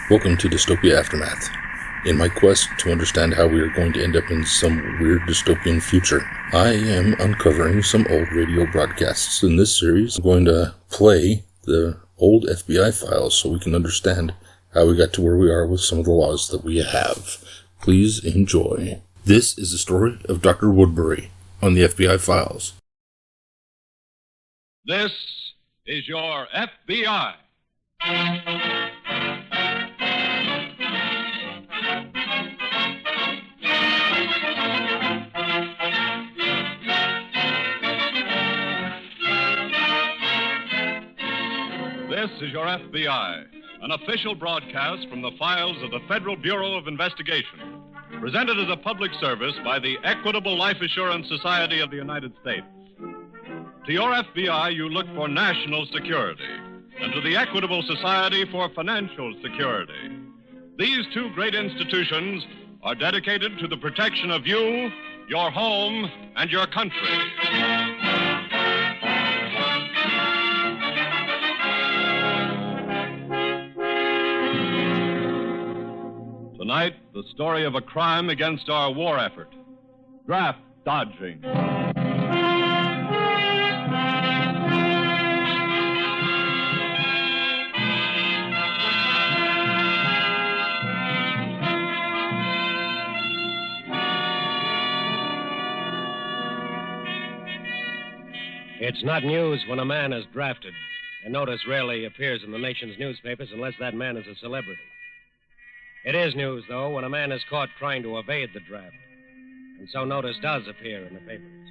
Welcome to Dystopia Aftermath. In my quest to understand how we are going to end up in some weird dystopian future, I am uncovering some old radio broadcasts. In this series, I'm going to play the old FBI files so we can understand how we got to where we are with some of the laws that we have. Please enjoy. This is the story of Dr. Woodbury on the FBI files. This is your FBI. This is your FBI, an official broadcast from the files of the Federal Bureau of Investigation, presented as a public service by the Equitable Life Assurance Society of the United States. To your FBI, you look for national security, and to the Equitable Society for financial security. These two great institutions are dedicated to the protection of you, your home, and your country. Tonight, the story of a crime against our war effort, draft dodging. It's not news when a man is drafted. A notice rarely appears in the nation's newspapers unless that man is a celebrity. It is news, though, when a man is caught trying to evade the draft. And so notice does appear in the papers.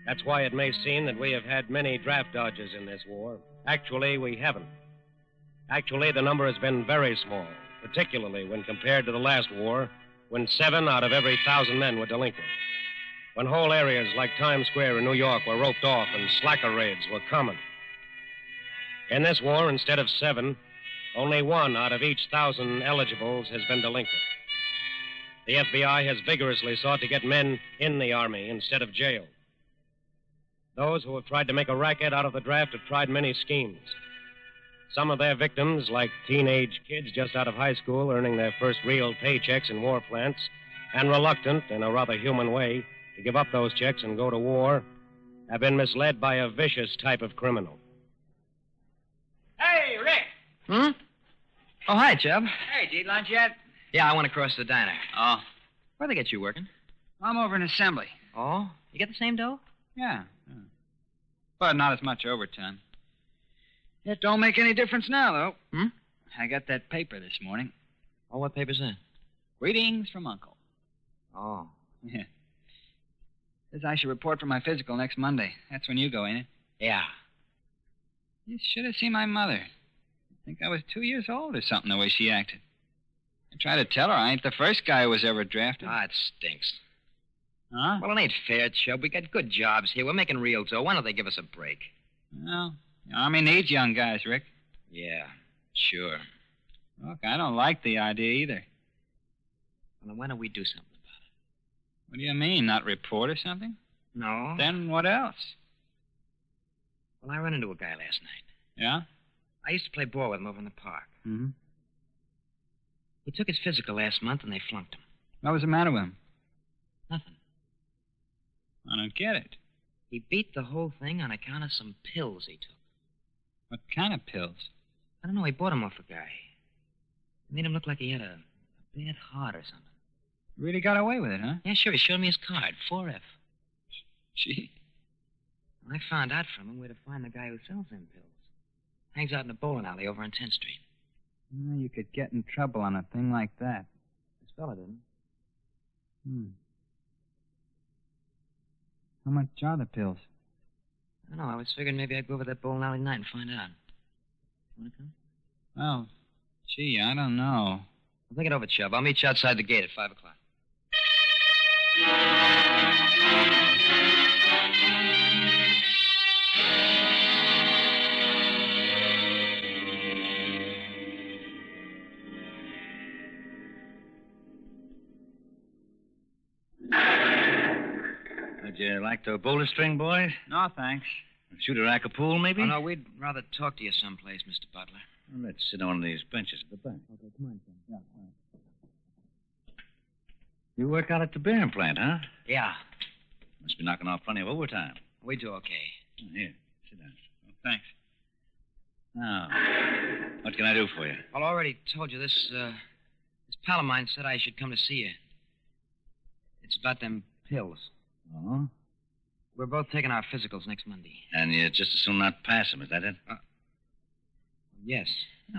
That's why it may seem that we have had many draft dodges in this war. Actually, we haven't. Actually, the number has been very small, particularly when compared to the last war, when 7 out of every 1,000 men were delinquent. When whole areas like Times Square in New York were roped off and slacker raids were common. In this war, instead of 7, only 1 out of each 1,000 eligibles has been delinquent. The FBI has vigorously sought to get men in the Army instead of jailed. Those who have tried to make a racket out of the draft have tried many schemes. Some of their victims, like teenage kids just out of high school earning their first real paychecks in war plants, and reluctant, in a rather human way, to give up those checks and go to war, have been misled by a vicious type of criminal. Hey, Rick! Hmm? Oh, hi, Chubb. Hey, did you eat lunch yet? Yeah, I went across the diner. Oh. Where'd they get you working? I'm over in assembly. Oh? You get the same dough? Yeah. But not as much overtime. It don't make any difference now, though. Hmm? I got that paper this morning. Oh, what paper's that? Greetings from Uncle. Oh. Yeah. Says I should report for my physical next Monday. That's when you go, ain't it? Yeah. You should have seen my mother. I think I was 2 years old or something, the way she acted. I tried to tell her I ain't the first guy who was ever drafted. Ah, it stinks. Huh? Well, it ain't fair, Chubb. We got good jobs here. We're making real dough. Why don't they give us a break? Well, the Army needs young guys, Rick. Yeah, sure. Look, I don't like the idea either. Well, then why don't we do something about it? What do you mean, not report or something? No. Then what else? Well, I ran into a guy last night. Yeah? I used to play ball with him over in the park. Mm-hmm. He took his physical last month, and they flunked him. What was the matter with him? Nothing. I don't get it. He beat the whole thing on account of some pills he took. What kind of pills? I don't know. He bought them off a guy. Made him look like he had a bad heart or something. Really got away with it, huh? Yeah, sure. He showed me his card, 4F. Gee. I found out from him where to find the guy who sells them pills. Hangs out in a bowling alley over on 10th Street. Well, you could get in trouble on a thing like that. This fella didn't. How much are the pills? I don't know. I was figuring maybe I'd go over that bowling alley tonight and find out. You want to come? Well, gee, I don't know. Well, think it over, Chubb. I'll meet you outside the gate at 5 o'clock. Would you like to boulder string, boys? No, thanks. Shoot a rack of pool, maybe? Oh, no, we'd rather talk to you someplace, Mr. Butler. Well, let's sit on one of these benches at the back. Okay, come on, Jim. Yeah, all right. You work out at the bearing plant, huh? Yeah, Must be knocking off plenty of overtime. we do okay. Oh, here, sit down. Oh, thanks. Now, what can I do for you? Well, I already told you this pal of mine said I should come to see you. It's about them pills. Oh? We're both taking our physicals next Monday. And you just as soon not pass them, is that it? Yes.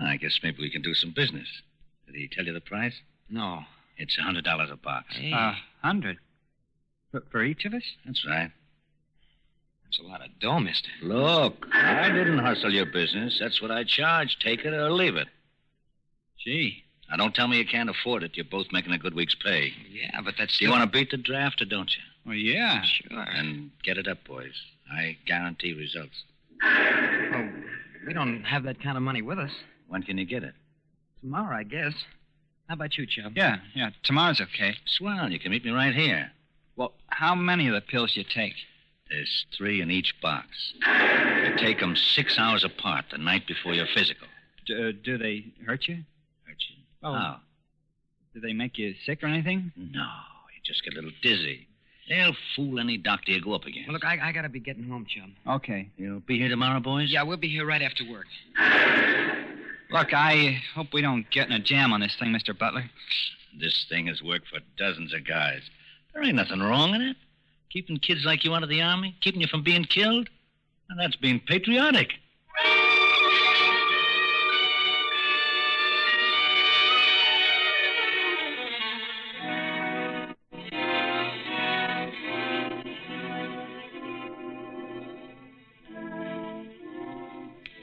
I guess maybe we can do some business. Did he tell you the price? No. It's $100 a box. Hey, 100? For each of us? That's right. that's a lot of dough, mister. Look, I didn't hustle your business. That's what I charge. Take it or leave it. Gee. Now, don't tell me you can't afford it. You're both making a good week's pay. Yeah, but that's Do you want to beat the draft or don't you? Well, yeah. Sure. Then get it up, boys. I guarantee results. Well, we don't have that kind of money with us. When can you get it? Tomorrow, I guess. How about you, Chubb? Yeah. Tomorrow's okay. Swell, you can meet me right here. Well, how many of the pills you take? There's 3 in each box. You take them 6 hours apart the night before your physical. Do they hurt you? Hurt you? Oh. How? Do they make you sick or anything? No, you just get a little dizzy. They'll fool any doctor you go up against. Well, look, I gotta be getting home, Chubb. Okay. You'll be here tomorrow, boys? Yeah, we'll be here right after work. Look, I hope we don't get in a jam on this thing, Mr. Butler. This thing has worked for dozens of guys. There ain't nothing wrong in it. Keeping kids like you out of the Army, keeping you from being killed. Now, that's being patriotic.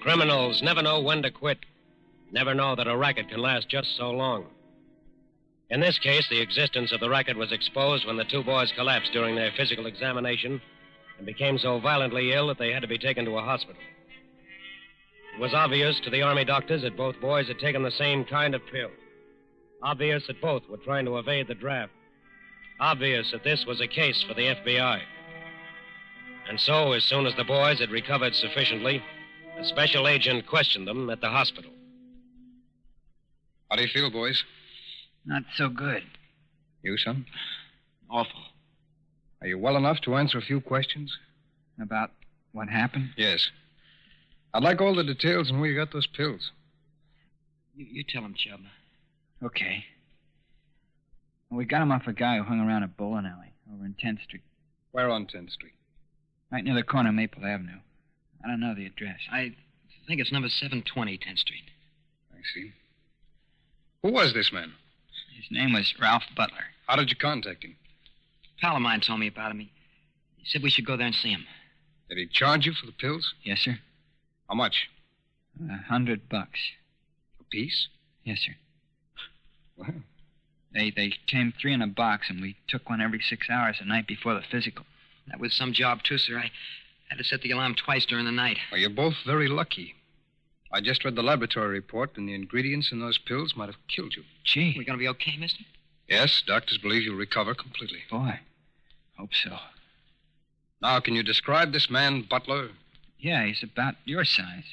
Criminals never know when to quit. Never know that a racket can last just so long. In this case, the existence of the racket was exposed when the 2 boys collapsed during their physical examination and became so violently ill that they had to be taken to a hospital. It was obvious to the Army doctors that both boys had taken the same kind of pill. Obvious that both were trying to evade the draft. Obvious that this was a case for the FBI. And so, as soon as the boys had recovered sufficiently, a special agent questioned them at the hospital. How do you feel, boys? Not so good. You, son? Awful. Are you well enough to answer a few questions? About what happened? Yes. I'd like all the details on where you got those pills. You tell him, Chubb. Okay. Well, we got him off a guy who hung around a bowling alley over in 10th Street. Where on 10th Street? Right near the corner of Maple Avenue. I don't know the address. I think it's number 720, 10th Street. I see. Who was this man? His name was Ralph Butler. How did you contact him? A pal of mine told me about him. He said we should go there and see him. Did he charge you for the pills? Yes, sir. How much? $100. A piece? Yes, sir. Well, They came 3 in a box, and we took one every 6 hours the night before the physical. That was some job, too, sir. I had to set the alarm twice during the night. well, you're both very lucky. I just read the laboratory report, and the ingredients in those pills might have killed you. Gee. We gonna be okay, mister? Yes, doctors believe you'll recover completely. Boy. Hope so. Now, can you describe this man, Butler? Yeah, he's about your size.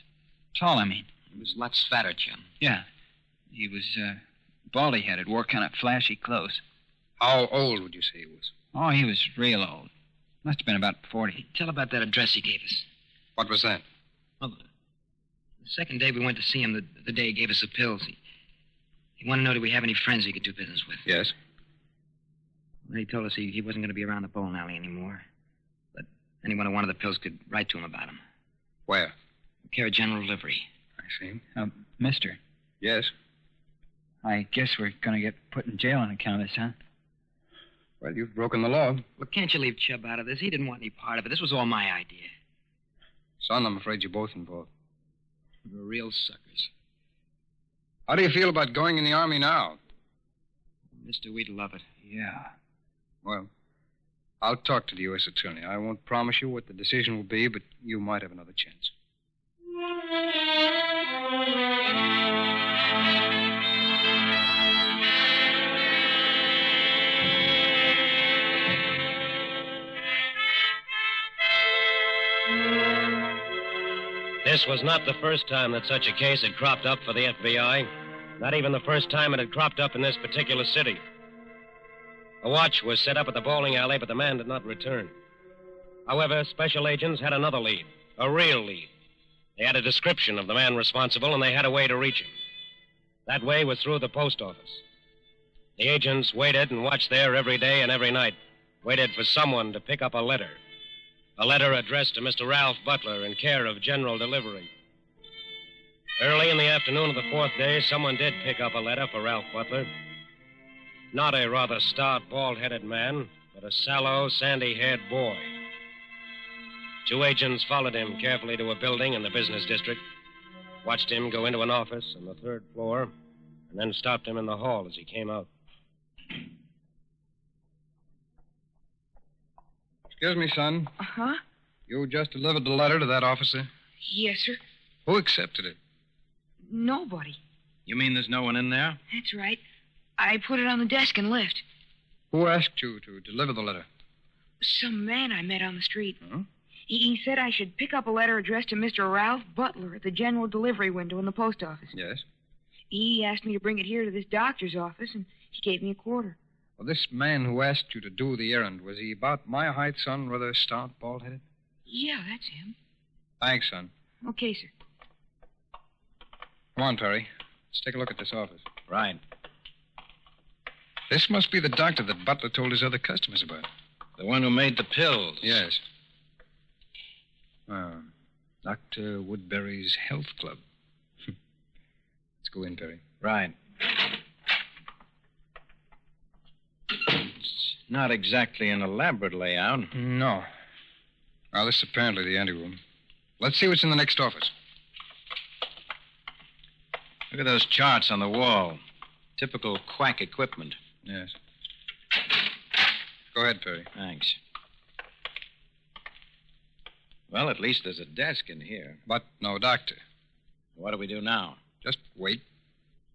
Tall, I mean. He was lots fatter, Chum. Yeah. He was, baldy-headed, wore kind of flashy clothes. How old would you say he was? Oh, he was real old. Must have been about 40. Tell about that address he gave us. What was that? Well, the second day we went to see him, the day he gave us the pills, he wanted to know do we have any friends he could do business with. Yes. Well, he told us he wasn't going to be around the bowling alley anymore. But anyone who wanted the pills could write to him about them. Where? Care of General Delivery. I see. Mister, Yes. I guess we're going to get put in jail on account of this, huh? Well, you've broken the law. Well, can't you leave Chubb out of this? He didn't want any part of it. This was all my idea. Son, I'm afraid you're both involved. We're real suckers. How do you feel about going in the Army now? Mister, we'd love it. Yeah. Well, I'll talk to the U.S. Attorney. I won't promise you what the decision will be, but you might have another chance. This was not the first time that such a case had cropped up for the FBI. Not even the first time it had cropped up in this particular city. A watch was set up at the bowling alley, but the man did not return. However, special agents had another lead, a real lead. They had a description of the man responsible, and they had a way to reach him. That way was through the post office. The agents waited and watched there every day and every night, waited for someone to pick up a letter. A letter addressed to Mr. Ralph Butler in care of General Delivery. Early in the afternoon of the fourth day, someone did pick up a letter for Ralph Butler. Not a rather stout, bald-headed man, but a sallow, sandy-haired boy. Two agents followed him carefully to a building in the business district, watched him go into an office on the third floor, and then stopped him in the hall as he came out. Excuse me, son. Uh-huh. You just delivered the letter to that officer? Yes, sir. Who accepted it? Nobody. You mean there's no one in there? That's right. I put it on the desk and left. Who asked you to deliver the letter? Some man I met on the street. Huh? He said I should pick up a letter addressed to Mr. Ralph Butler at the general delivery window in the post office. Yes. He asked me to bring it here to this doctor's office, and he gave me a quarter. Well, this man who asked you to do the errand, was he about my height, son? Rather stout, bald-headed? Yeah, that's him. Thanks, son. Okay, sir. Come on, Perry. Let's take a look at this office. Right. This must be the doctor that Butler told his other customers about. The one who made the pills. Yes. Dr. Woodbury's Health Club. Let's go in, Perry. Right. It's not exactly an elaborate layout. No. Well, this is apparently the anteroom. Let's see what's in the next office. Look at those charts on the wall. Typical quack equipment. Yes. Go ahead, Perry. Thanks. Well, at least there's a desk in here. But no doctor. What do we do now? Just wait.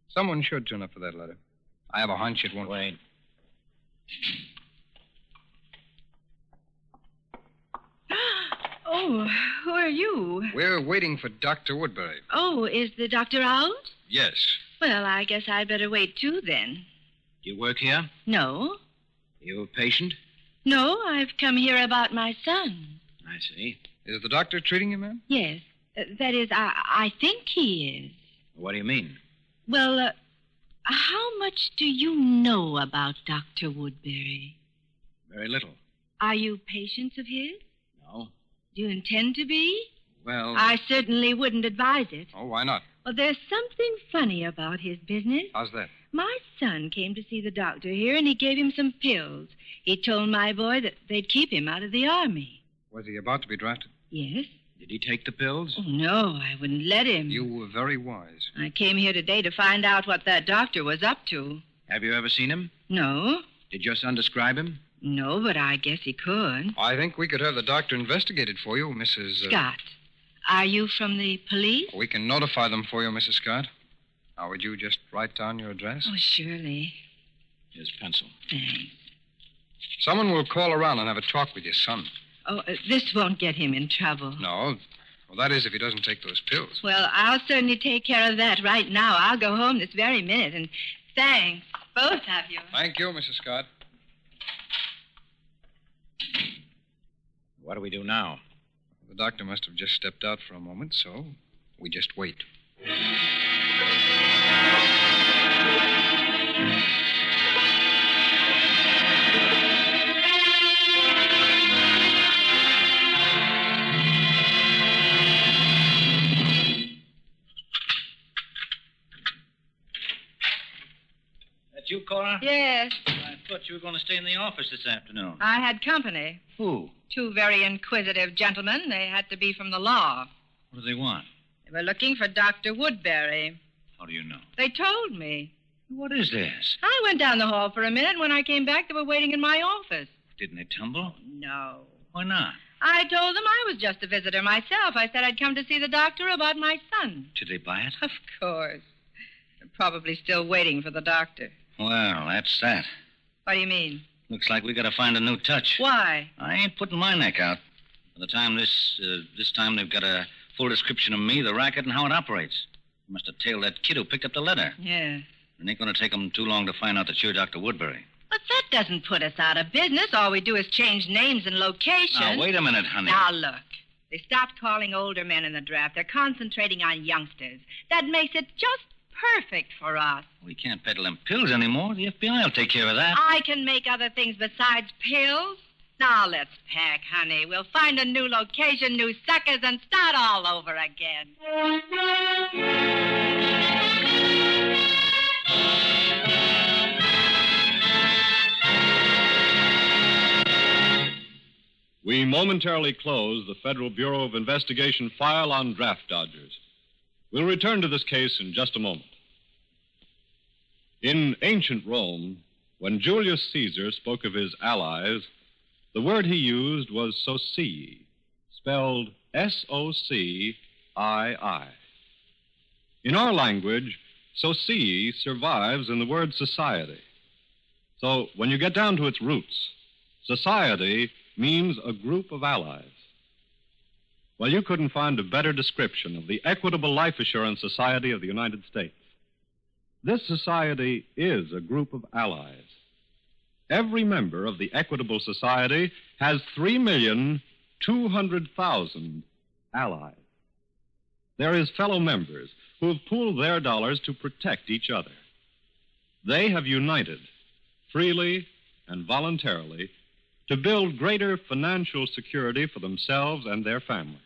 Someone should turn up for that letter. I have a hunch it won't. Wait. Oh, who are you? We're waiting for Dr. Woodbury. Oh, is the doctor out? Yes. Well, I guess I'd better wait, too, then. Do you work here? No. You a patient? No, I've come here about my son. I see. Is the doctor treating you, ma'am? Yes. That is, I think he is. What do you mean? Well, how much do you know about Dr. Woodbury? Very little. Are you patients of his? No. Do you intend to be? Well... I certainly wouldn't advise it. Oh, why not? Well, there's something funny about his business. How's that? My son came to see the doctor here, and he gave him some pills. He told my boy that they'd keep him out of the army. Was he about to be drafted? Yes. Did he take the pills? Oh, no, I wouldn't let him. You were very wise. I came here today to find out what that doctor was up to. Have you ever seen him? No. Did your son describe him? No, but I guess he could. I think we could have the doctor investigated for you, Mrs. Scott. Are you from the police? We can notify them for you, Mrs. Scott. Now, would you just write down your address? Oh, surely. Here's pencil. Thanks. Someone will call around and have a talk with your son. Oh, this won't get him in trouble. No. Well, that is if he doesn't take those pills. Well, I'll certainly take care of that right now. I'll go home this very minute, and thanks, both of you. Thank you, Mrs. Scott. What do we do now? The doctor must have just stepped out for a moment, so we just wait. That you, Cora? Yes, I thought you were going to stay in the office this afternoon. I had company. Who? Two very inquisitive gentlemen. They had to be from the law. What do they want? They were looking for Dr. Woodbury. How do you know? They told me. What is this? I went down the hall for a minute. When I came back, they were waiting in my office. Didn't they tumble? No. Why not? I told them I was just a visitor myself. I said I'd come to see the doctor about my son. Did they buy it? Of course. They're probably still waiting for the doctor. Well, that's that. What do you mean? Looks like we got to find a new touch. Why? I ain't putting my neck out. By the time this time they've got a full description of me, the racket, and how it operates. You must have tailed that kid who picked up the letter. Yeah. It ain't going to take them too long to find out that you're Dr. Woodbury. But that doesn't put us out of business. All we do is change names and locations. Now, wait a minute, honey. Now, look. They stopped calling older men in the draft. They're concentrating on youngsters. That makes it just perfect for us. We can't peddle them pills anymore. The FBI will take care of that. I can make other things besides pills. Now, let's pack, honey. We'll find a new location, new suckers, and start all over again. We momentarily close the Federal Bureau of Investigation file on draft dodgers. We'll return to this case in just a moment. In ancient Rome, when Julius Caesar spoke of his allies, the word he used was socii, spelled S-O-C-I-I. In our language, socii survives in the word society. So when you get down to its roots, society means a group of allies. Well, you couldn't find a better description of the Equitable Life Assurance Society of the United States. This society is a group of allies. Every member of the Equitable Society has 3,200,000 allies. They're his fellow members who have pooled their dollars to protect each other. They have united, freely and voluntarily, to build greater financial security for themselves and their families.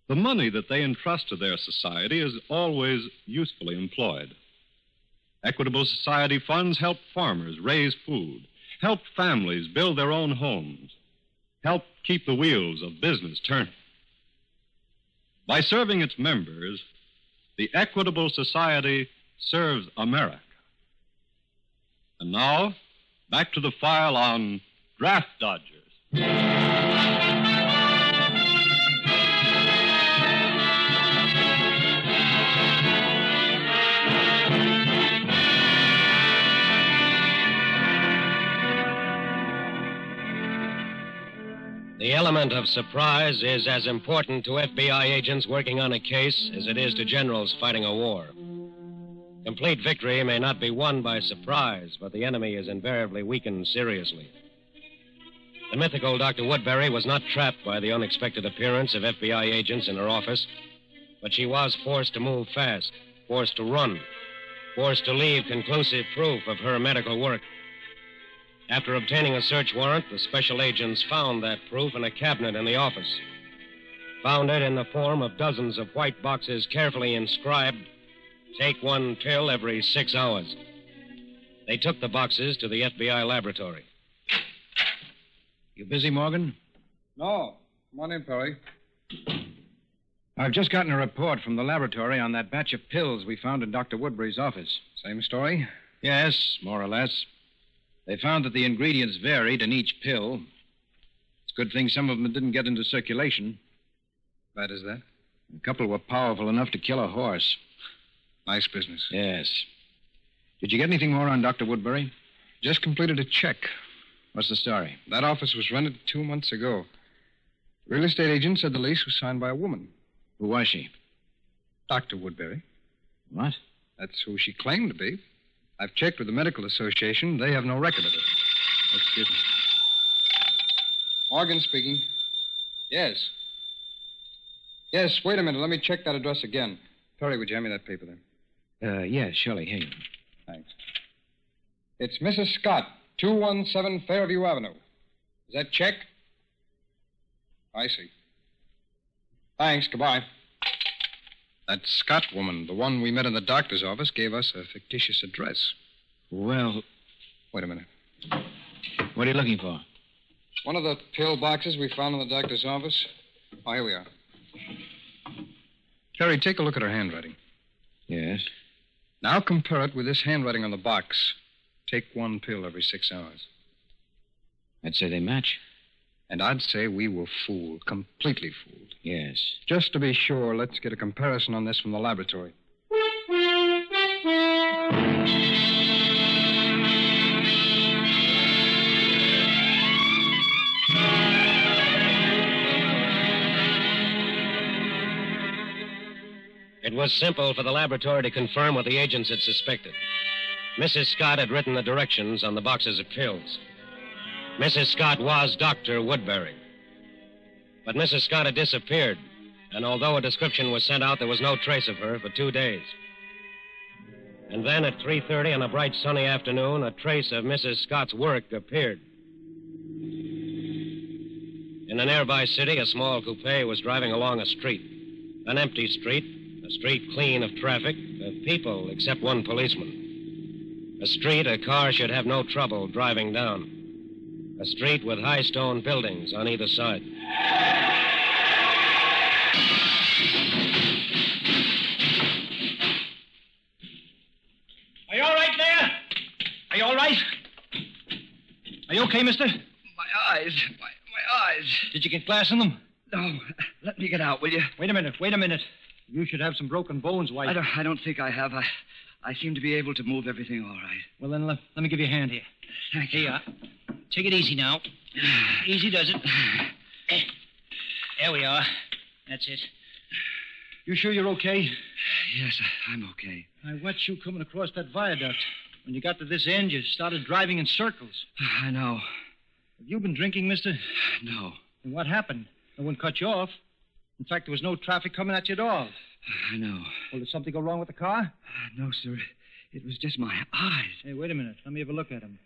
The money that they entrust to their society is always usefully employed. Equitable Society funds help farmers raise food, help families build their own homes, help keep the wheels of business turning. By serving its members, the Equitable Society serves America. And now, back to the file on draft dodgers. The element of surprise is as important to FBI agents working on a case as it is to generals fighting a war. Complete victory may not be won by surprise, but the enemy is invariably weakened seriously. The mythical Dr. Woodbury was not trapped by the unexpected appearance of FBI agents in her office, but she was forced to move fast, forced to run, forced to leave conclusive proof of her medical work. After obtaining a search warrant, the special agents found that proof in a cabinet in the office. Found it in the form of dozens of white boxes carefully inscribed, "Take one pill every 6 hours." They took the boxes to the FBI laboratory. You busy, Morgan? No. Come on in, Perry. I've just gotten a report from the laboratory on that batch of pills we found in Dr. Woodbury's office. Same story? Yes, more or less. They found that the ingredients varied in each pill. It's a good thing some of them didn't get into circulation. Bad as that? A couple were powerful enough to kill a horse. Nice business. Yes. Did you get anything more on Dr. Woodbury? Just completed a check. What's the story? That office was rented 2 months ago. The real estate agent said the lease was signed by a woman. Who was she? Dr. Woodbury. What? That's who she claimed to be. I've checked with the medical association. They have no record of it. Excuse me. Morgan speaking. Yes. Yes, wait a minute. Let me check that address again. Perry, would you hand me that paper there? Yeah, surely. Here. Thanks. It's Mrs. Scott, 217 Fairview Avenue. Is that check? I see. Thanks. Goodbye. That Scott woman, the one we met in the doctor's office, gave us a fictitious address. Well, Wait a minute. what are you looking for? One of the pill boxes we found in the doctor's office. Oh, here we are. Terry, take a look at her handwriting. Yes. Now compare it with this handwriting on the box. Take one pill every 6 hours. I'd say they match. And I'd say we were fooled, completely fooled. Yes. Just to be sure, let's get a comparison on this from the laboratory. It was simple for the laboratory to confirm what the agents had suspected. Mrs. Scott had written the directions on the boxes of pills. Mrs. Scott was Dr. Woodbury. But Mrs. Scott had disappeared, and although a description was sent out, there was no trace of her for 2 days. And then at 3:30 on a bright sunny afternoon, a trace of Mrs. Scott's work appeared. In a nearby city, a small coupe was driving along a street. An empty street, a street clean of traffic, of people except one policeman. A street a car should have no trouble driving down. A street with high stone buildings on either side. Are you all right there? Are you all right? Are you okay, mister? My eyes. Did you get glass in them? No. Let me get out, will you? Wait a minute. You should have some broken bones, White. I don't think I have. I seem to be able to move everything all right. Well, then let me give you a hand here. Thank you. Here. Take it easy now. Easy does it. There we are. That's it. You sure you're okay? Yes, I'm okay. I watched you coming across that viaduct. When you got to this end, you started driving in circles. I know. Have you been drinking, mister? No. And what happened? No one cut you off. In fact, there was no traffic coming at you at all. I know. Well, did something go wrong with the car? No, sir. It was just my eyes. Hey, wait a minute. Let me have a look at them.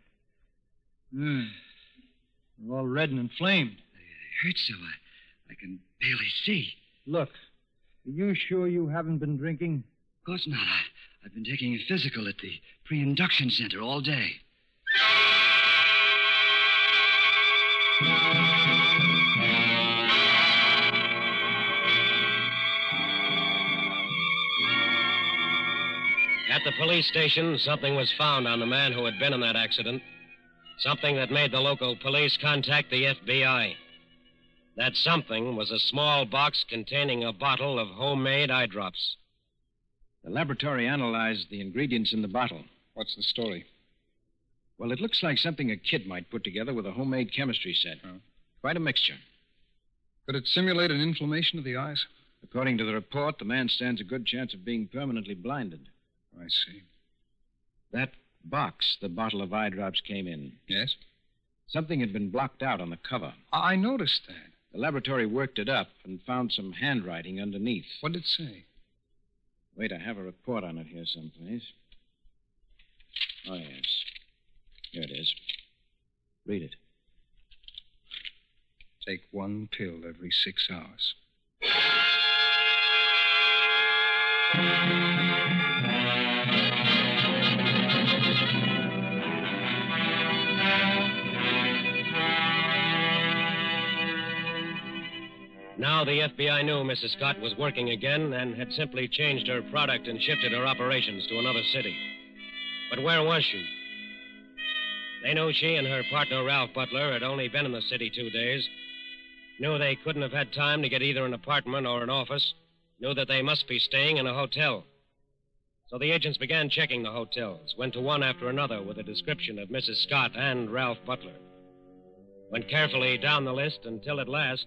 They're all red and inflamed. They hurt so I can barely see. Look, are you sure you haven't been drinking? Of course not. I've been taking a physical at the pre-induction center all day. At the police station, something was found on the man who had been in that accident. Something that made the local police contact the FBI. That something was a small box containing a bottle of homemade eye drops. The laboratory analyzed the ingredients in the bottle. What's the story? Well, it looks like something a kid might put together with a homemade chemistry set. Quite a mixture. Could it simulate an inflammation of the eyes? According to the report, the man stands a good chance of being permanently blinded. I see. That box the bottle of eye drops came in. Yes? Something had been blocked out on the cover. I noticed that. The laboratory worked it up and found some handwriting underneath. What did it say? Wait, I have a report on it here someplace. Oh, yes. Here it is. Read it. Take one pill every 6 hours. Now the FBI knew Mrs. Scott was working again and had simply changed her product and shifted her operations to another city. But where was she? They knew she and her partner, Ralph Butler, had only been in the city 2 days. Knew they couldn't have had time to get either an apartment or an office. Knew that they must be staying in a hotel. So the agents began checking the hotels, went to one after another with a description of Mrs. Scott and Ralph Butler. Went carefully down the list until at last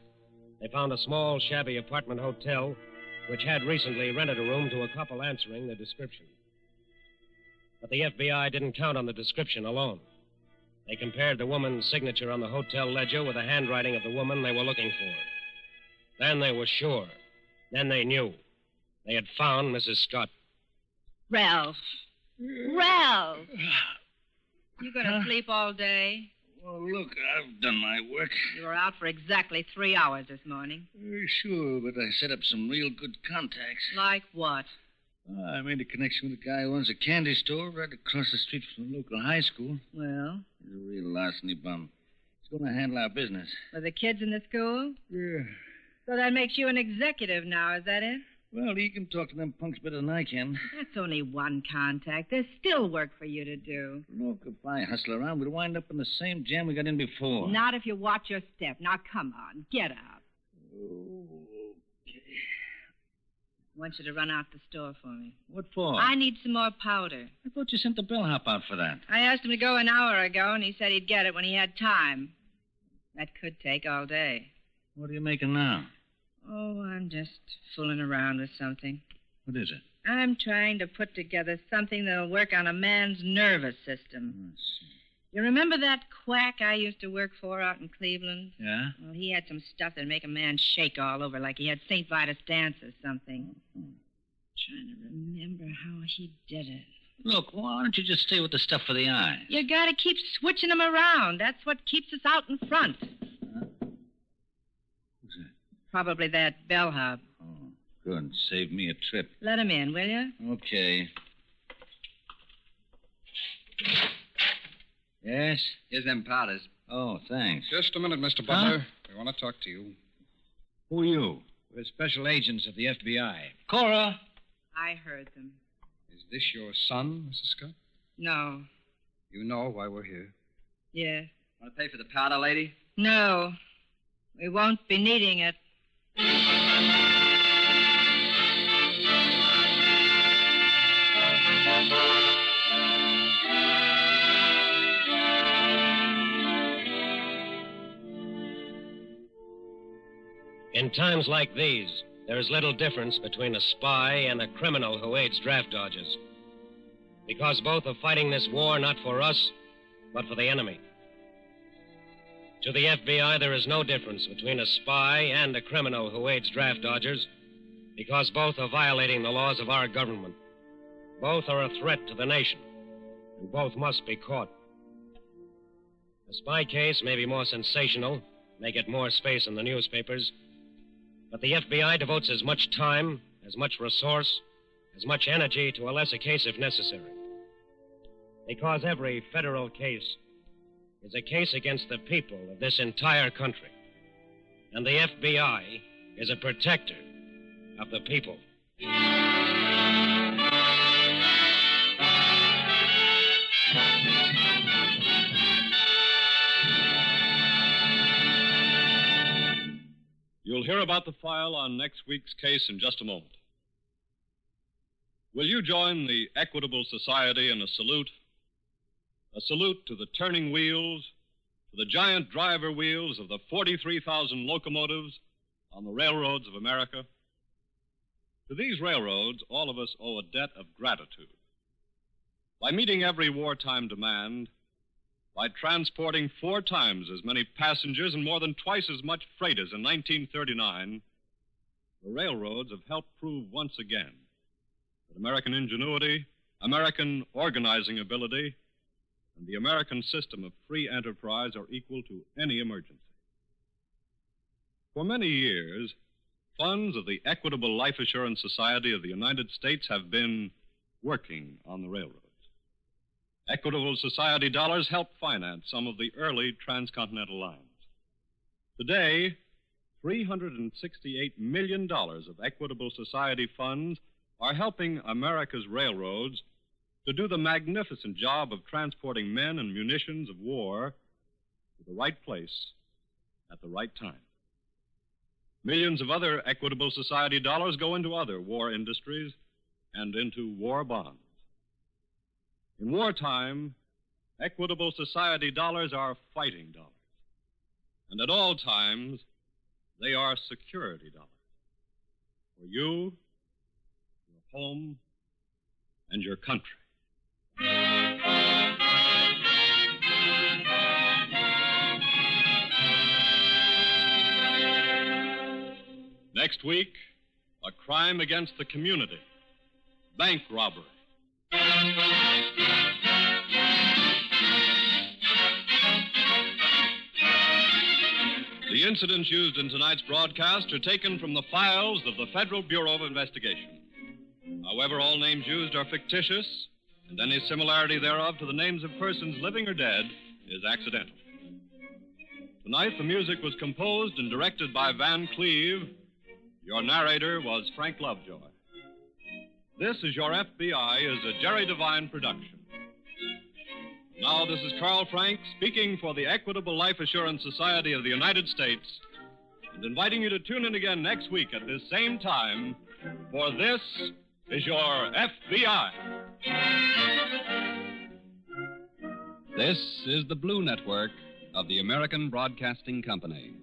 they found a small, shabby apartment hotel which had recently rented a room to a couple answering the description. But the FBI didn't count on the description alone. They compared the woman's signature on the hotel ledger with the handwriting of the woman they were looking for. Then they were sure. Then they knew. They had found Mrs. Scott. Ralph. Ralph! You gonna sleep all day? Well, look, I've done my work. You were out for exactly 3 hours this morning. Sure, but I set up some real good contacts. Like what? I made a connection with a guy who owns a candy store right across the street from the local high school. Well? He's a real larceny bum. He's going to handle our business. With the kids in the school? Yeah. So that makes you an executive now, is that it? Well, he can talk to them punks better than I can. That's only one contact. There's still work for you to do. Look, if I hustle around, we'll wind up in the same jam we got in before. Not if you watch your step. Now, come on. Get up. Okay. I want you to run out the store for me. What for? I need some more powder. I thought you sent the bellhop out for that. I asked him to go an hour ago, and he said he'd get it when he had time. That could take all day. What are you making now? Oh, I'm just fooling around with something. What is it? I'm trying to put together something that'll work on a man's nervous system. You remember that quack I used to work for out in Cleveland? Yeah? Well, he had some stuff that'd make a man shake all over like he had St. Vitus dance or something. Trying to remember how he did it. Look, why don't you just stay with the stuff for the eye? You gotta keep switching them around. That's what keeps us out in front. Who's that? Probably that bellhop. Oh, good. Saved me a trip. Let him in, will you? Okay. Yes? Here's them powders. Oh, thanks. Just a minute, Mr. Butler. We want to talk to you. Who are you? We're special agents of the FBI. Cora! I heard them. Is this your son, Mrs. Scott? No. You know why we're here. Yes. Want to pay for the powder, lady? No. We won't be needing it. In times like these, there is little difference between a spy and a criminal who aids draft dodgers. Because both are fighting this war not for us, but for the enemy. To the FBI, there is no difference between a spy and a criminal who aids draft dodgers, because both are violating the laws of our government. Both are a threat to the nation, and both must be caught. A spy case may be more sensational, may get more space in the newspapers, but the FBI devotes as much time, as much resource, as much energy to a lesser case if necessary. Because every federal case is a case against the people of this entire country. And the FBI is a protector of the people. You'll hear about the file on next week's case in just a moment. Will you join the Equitable Society in a salute? A salute to the turning wheels, to the giant driver wheels of the 43,000 locomotives on the railroads of America. To these railroads, all of us owe a debt of gratitude. By meeting every wartime demand, by transporting 4 times as many passengers and more than twice as much freight as in 1939, the railroads have helped prove once again that American ingenuity, American organizing ability, and the American system of free enterprise are equal to any emergency. For many years, funds of the Equitable Life Assurance Society of the United States have been working on the railroads. Equitable Society dollars helped finance some of the early transcontinental lines. Today, $368 million of Equitable Society funds are helping America's railroads to do the magnificent job of transporting men and munitions of war to the right place at the right time. Millions of other Equitable Society dollars go into other war industries and into war bonds. In wartime, Equitable Society dollars are fighting dollars. And at all times, they are security dollars. For you, your home, and your country. Next week, a crime against the community. Bank robbery. The incidents used in tonight's broadcast are taken from the files of the Federal Bureau of Investigation. However, all names used are fictitious, and any similarity thereof to the names of persons living or dead is accidental. Tonight, the music was composed and directed by Van Cleve. Your narrator was Frank Lovejoy. This is Your FBI is a Jerry Devine production. Now, this is Carl Frank speaking for the Equitable Life Assurance Society of the United States and inviting you to tune in again next week at this same time for This is Your FBI. This is the Blue Network of the American Broadcasting Company.